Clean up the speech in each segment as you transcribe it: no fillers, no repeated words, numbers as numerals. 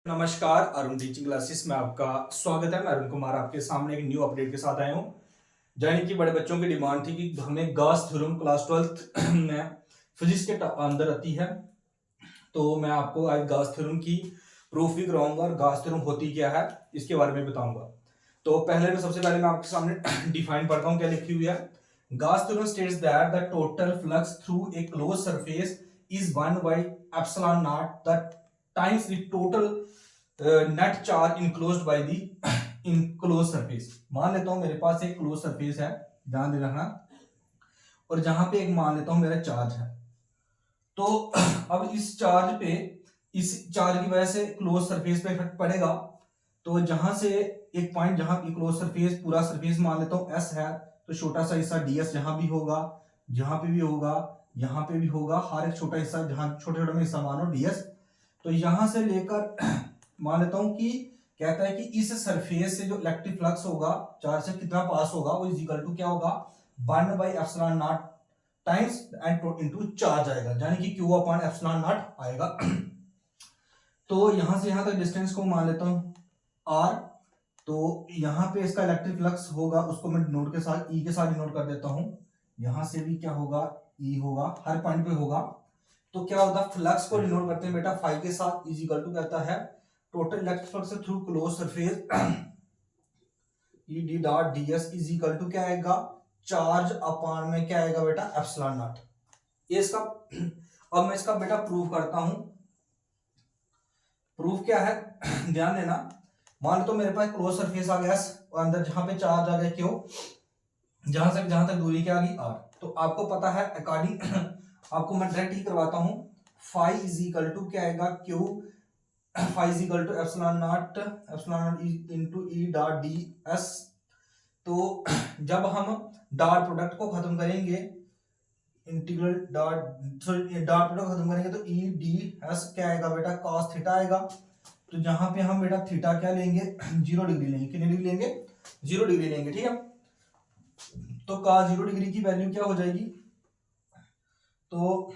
नमस्कार, Arun teaching classes में आपका स्वागत है। मैं अरुण कुमार आपके सामने एक न्यू अपडेट के साथ आया हूँ। यानी कि बड़े बच्चों की डिमांड थी कि हमें गॉस थ्योरम क्लास 12th में फिजिक्स के अंदर आती है, तो मैं आपको आज गॉस थ्योरम की प्रूफ भी कराऊंगा और गॉस थ्योरम होती क्या है इसके बारे में बताऊंगा। तो पहले मैं सबसे पहले मैं आपके सामने डिफाइन पढ़ता हूँ क्या लिखी हुई है। Gauss theorem states that the total flux through a close surface is 1 by epsilon naught the times the total net charge enclosed by the enclose surface. मान लेता हूं मेरे पास एक क्लोज सरफेस है, ध्यान दे रखना, और जहां पे एक मान लेता हूं मेरा चार्ज है। तो अब इस चार्ज पे, इस चार्ज की वजह से क्लोज सरफेस पे इफेक्ट पड़ेगा। तो जहां से एक पॉइंट, जहां की क्लोज सरफेस, पूरा सरफेस मान लेता हूं एस है, तो छोटा सा हिस्सा डीएस जहां भी होगा, जहां पे भी होगा, यहां पे भी होगा, हर एक छोटा हिस्सा, जहां छोटे छोटे में हिस्सा मानो डीएस। तो यहां से लेकर मान लेता हूं कि कहता है कि इस सरफेस से जो इलेक्ट्रिक फ्लक्स होगा, चार्ज से कितना पास होगा, वो इज इक्वल टू क्या होगा, 1 by epsilon not times and into charge आएगा, यानी कि क्यू अपॉन एप्सिलॉन नॉट आएगा। तो यहां से यहां तक डिस्टेंस को मान लेता हूं आर। तो यहां पे इसका इलेक्ट्रिक फ्लक्स होगा, उसको मैं नोट के साथ ई के साथ नोट कर देता हूं। यहां से भी क्या होगा, ई होगा, हर पॉइंट पे होगा। तो क्या होता है, फ्लक्स को डिनोट करते हैं बेटा फाई के साथ, इज इक्वल टू कहता है total electric flux through closed surface E d dot DS is equal to क्या आएगा, चार्ज अपॉन में क्या आएगा बेटा, एप्सिलॉन नॉट। ये इसका अब मैं इसका बेटा प्रूफ करता हूं। प्रूफ क्या है ध्यान देना। मान लो तो मेरे पास क्लोज सरफेस आ गया और अंदर जहां पे चार्ज आ गया क्यों, जहां तक दूरी क्या आ गई आर। तो आपको पता है अकॉर्डिंग आपको मैं डायरेक्ट ही करवाता हूं। फाई इज इक्वल टू क्या आएगा, q phi is equal to epsilon not into E dot d S. तो जब हम डॉट प्रोडक्ट को खत्म करेंगे, integral dot sorry dot product खत्म करेंगे, तो ई डी एस क्या आएगा बेटा, कॉस थीटा आएगा। तो जहां पे हम बेटा थीटा क्या लेंगे, 0 डिग्री लेंगे। कितनी डिग्री लेंगे, 0 डिग्री लेंगे, ठीक है। तो कॉस 0 डिग्री की वैल्यू क्या हो जाएगी, तो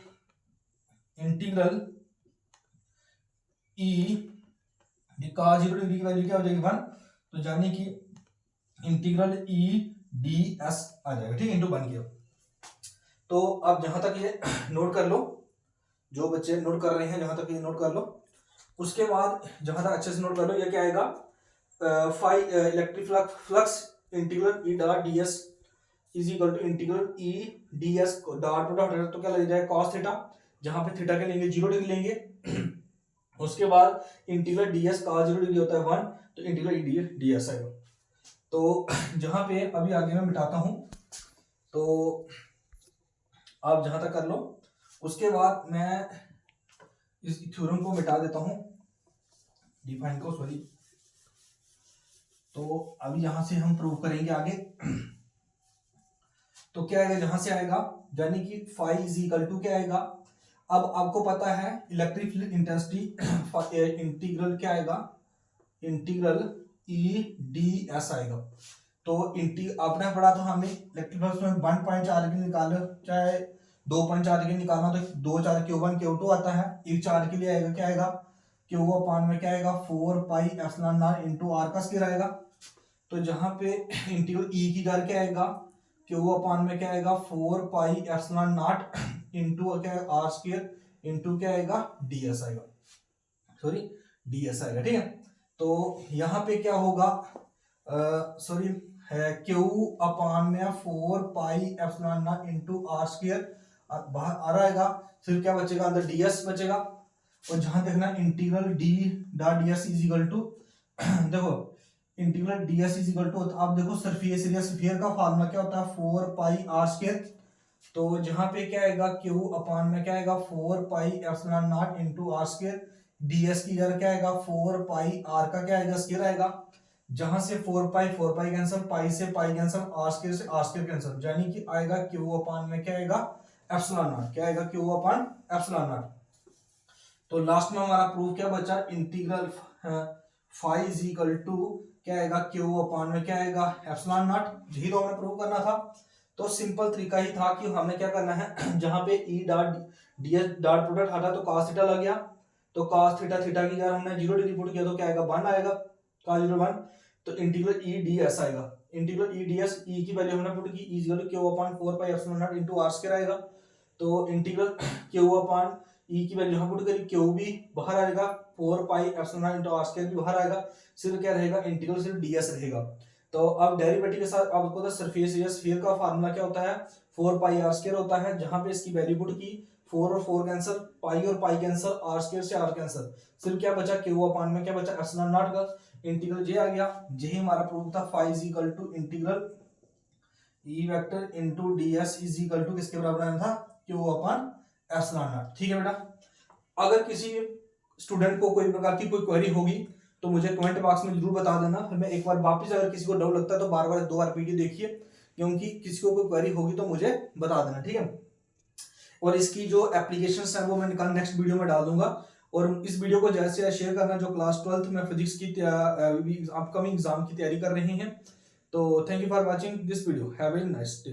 इंटीग्रल ई कॉस 0 डिग्री की वैल्यू क्या हो जाएगी 1। तो यानी कि इंटीग्रल ई डी एस आ जाएगा, ठीक है, इंटू 1 किया। तो अब जहां तक ये नोट कर लो, जो बच्चे नोट कर रहे हैं जहां तक ये नोट कर लो। उसके बाद जहां तक अच्छे से नोट कर लो, ये क्या आएगा, phi electric flux integral E dot d S is equal to integral E d S dot product, तो क्या लग जाएगा कॉस थीटा, जहां पे थीटा के लेंगे 0 डिग्री लेंगे। उसके बाद integral D S cos 0 degree होता है 1, तो इंटीग्रल ई डी एस आएगा। तो जहां पे अभी आगे मैं मिटाता हूं, तो आप जहां तक कर लो। उसके बाद मैं इस थ्योरम को मिटा देता हूं, डिफाइन को, सॉरी। तो अभी यहां से हम प्रूव करेंगे आगे। तो क्या आएगा, जहां से आएगा, यानी कि फाई इज इक्वल टू क्या आएगा। अब आपको पता है इलेक्ट्रिक फील्ड इंटेंसिटी इंटीग्रल क्या आएगा, इंटीग्रल ई डी एस आएगा। तो आपने पढ़ा था हमें इलेक्ट्रिक फ्लक्स में 1.4 के निकालो, चाहे 2.4 के निकालना, तो 2 चार Q1 Q2 आता है। एक चार्ज के लिए आएगा क्या आएगा, Q अपॉन में क्या आएगा 4 pi epsilon not into r का स्क्वायर आएगा। तो जहां पे इंटीग्रल ई की जगह क्या आएगा, Q अपॉन में क्या आएगा 4 पाई एप्सिलॉन नॉट इनटू क्या आर स्क्वायर इनटू क्या आएगा डीएस आएगा, सॉरी डीएस आएगा, ठीक है। तो यहाँ पे क्या होगा, सॉरी है क्यू अपॉन में 4 pi epsilon not into r square बाहर आ रहेगा। फिर क्या बचेगा, अंदर डीएस बचेगा। और जहां देखना integral D dot DS is equal to देखो integral DS is equal to, आप देखो सरफेस एरिया स्फीयर का फार्मूला क्या होता है 4 पाई आर स्क्वायर। तो जहां पे क्या आएगा, क्यू अपॉन में क्या आएगा 4 pi epsilon not into r square. DS की जगह क्या आएगा 4 पाई आर का क्या आएगा स्क्वायर आएगा। जहां से 4 पाई कैंसिल, पाई से पाई कैंसिल, आर स्क्वायर से आर स्क्वायर कैंसिल, यानी कि आएगा क्यू अपॉन में क्या आएगा एप्सिलॉन नॉट, क्या आएगा क्यू अपॉन एप्सिलॉन नॉट। तो लास्ट में हमारा प्रूफ क्या बचा, integral phi is equal to क्या आएगा, क्यू अपॉन में क्या आएगा एप्सिलॉन नॉट। यही तो हमें प्रूव करना था। तो सिंपल तरीका ही था कि हमने क्या करना है, जहां पे E dot DS dot product हटा तो cos थीटा लग गया, तो cos थीटा थीटा की अगर हमने 0 डिग्री पुट किया तो क्या आएगा 1 आएगा, cos 0 1। तो इंटीग्रल ई डी एस आएगा, integral E d S, E की वैल्यू हमने पुट की E equal to q upon 4 pi epsilon not into r square आएगा। तो इंटीग्रल क्यू अपॉन ई की वैल्यू हम पुट करी, क्यू भी बाहर आएगा, 4 pi epsilon not into r square भी बाहर आएगा, सिर्फ क्या रहेगा इंटीग्रल सिर्फ डीएस रहेगा। तो अब डेरिवेटिव के साथ आपको पता सरफेस एरिया स्फीयर का फार्मूला क्या होता है 4 पाई आर स्क्वायर होता है, जहां पे इसकी वैल्यू पुट की 4 और 4 कैंसिल, पाई और पाई कैंसिल, आर स्क्वायर से आर कैंसिल, सिर्फ क्या बचा क्यू अपॉन में क्या बचा एप्सिलॉन नॉट का इंटीग्रल जे आ गया। यही हमारा प्रूफ था phi is equal to integral E vector into dS is equal to किसके बराबर आना था क्यू अपॉन एप्सिलॉन नॉट। ठीक है बेटा, अगर किसी स्टूडेंट को कोई प्रकार की कोई क्वेरी होगी तो मुझे कमेंट बॉक्स में जरूर बता देना, फिर मैं एक बार वापस अगर किसी को डाउट लगता है तो बार बार 2 बार वीडियो देखिए, क्योंकि किसी को कोई क्वेरी होगी तो मुझे बता देना, ठीक है। और इसकी जो एप्लीकेशंस हैं वो मैं निकाल नेक्स्ट वीडियो में डाल दूंगा, और इस वीडियो को जैसे शेयर करना जो क्लास 12th में फिजिक्स की अपकमिंग एग्जाम की तैयारी कर रहे हैं। तो thank you for watching this video, have a nice day.